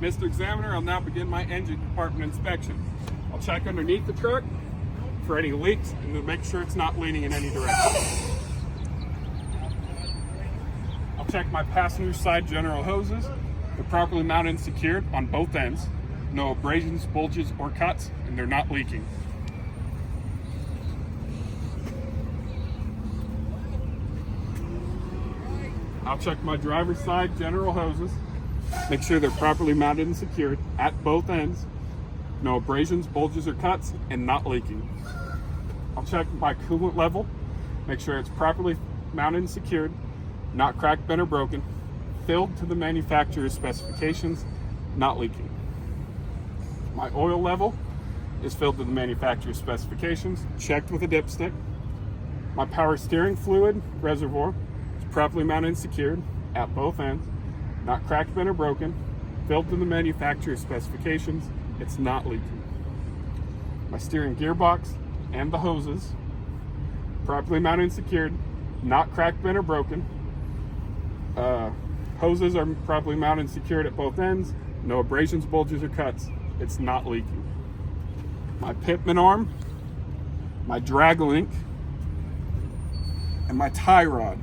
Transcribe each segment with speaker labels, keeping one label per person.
Speaker 1: Mr. Examiner, I'll now begin my engine compartment inspection. I'll check underneath the truck for any leaks and to make sure it's not leaning in any direction. I'll check my passenger side general hoses. They're properly mounted and secured on both ends. No abrasions, bulges, or cuts, and they're not leaking. I'll check my driver's side general hoses. Make sure they're properly mounted and secured at both ends. No abrasions, bulges, or cuts, and not leaking. I'll check my coolant level. Make sure it's properly mounted and secured, not cracked, bent, or broken. Filled to the manufacturer's specifications, not leaking. My oil level is filled to the manufacturer's specifications, checked with a dipstick. My power steering fluid reservoir is properly mounted and secured at both ends, not cracked, bent, or broken. Filled to the manufacturer's specifications, it's not leaking. My steering gearbox and the hoses, properly mounted and secured, not cracked, bent, or broken. Hoses are properly mounted and secured at both ends. No abrasions, bulges, or cuts. It's not leaking. My pitman arm, my drag link, and my tie rod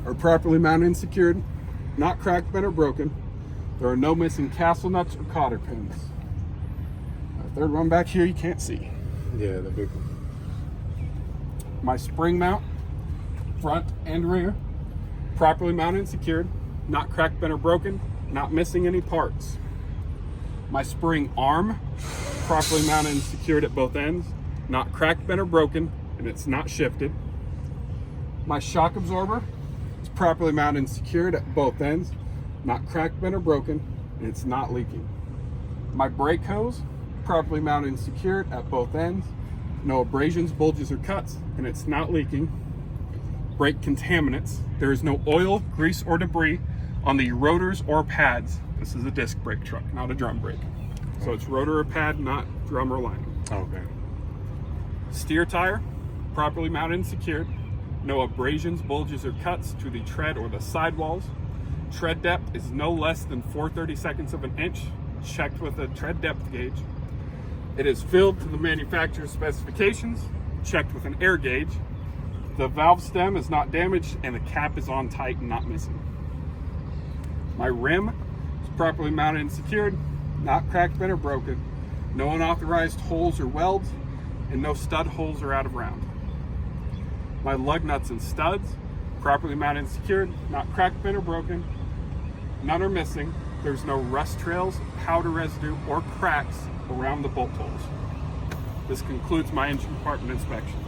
Speaker 1: are properly mounted and secured, not cracked, bent, or broken. There are no missing castle nuts or cotter pins. Third one back here you can't see.
Speaker 2: Yeah, the big one.
Speaker 1: My spring mount, front and rear, properly mounted and secured, not cracked, bent, or broken, not missing any parts. My spring arm, properly mounted and secured at both ends, not cracked, bent, or broken, and it's not shifted. My shock absorber is properly mounted and secured at both ends, not cracked, bent, or broken, and it's not leaking. My brake hose, properly mounted and secured at both ends, no abrasions, bulges, or cuts, and it's not leaking. Brake contaminants. There is no oil, grease, or debris on the rotors or pads. This is a disc brake truck, not a drum brake. So it's rotor or pad, not drum or lining.
Speaker 2: Okay.
Speaker 1: Steer tire, properly mounted and secured. No abrasions, bulges, or cuts to the tread or the sidewalls. Tread depth is no less than 4/32 of an inch, checked with a tread depth gauge. It is filled to the manufacturer's specifications, checked with an air gauge. The valve stem is not damaged and the cap is on tight and not missing. My rim is properly mounted and secured, not cracked, bent, or broken. No unauthorized holes or welds, and no stud holes are out of round. My lug nuts and studs, properly mounted and secured, not cracked, bent, or broken. None are missing. There's no rust trails, powder residue, or cracks around the bolt holes. This concludes my engine compartment inspection.